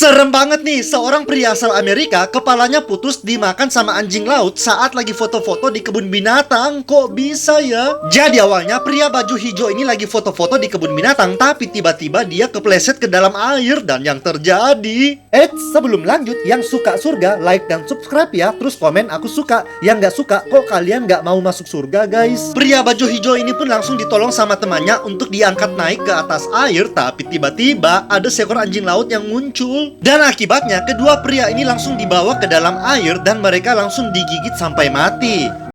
Serem banget nih, seorang pria asal Amerika kepalanya putus dimakan sama anjing laut saat lagi foto-foto di kebun binatang. Kok bisa ya? Jadi awalnya pria baju hijau ini lagi foto-foto di kebun binatang, tapi tiba-tiba dia kepleset ke dalam air dan yang terjadi... sebelum lanjut, yang suka surga, like dan subscribe ya. Terus komen aku suka. Yang nggak suka, kok kalian nggak mau masuk surga guys? Pria baju hijau ini pun langsung ditolong sama temannya untuk diangkat naik ke atas air, tapi tiba-tiba ada seekor anjing laut yang muncul. Dan akibatnya kedua pria ini langsung dibawa ke dalam air dan mereka langsung digigit sampai mati.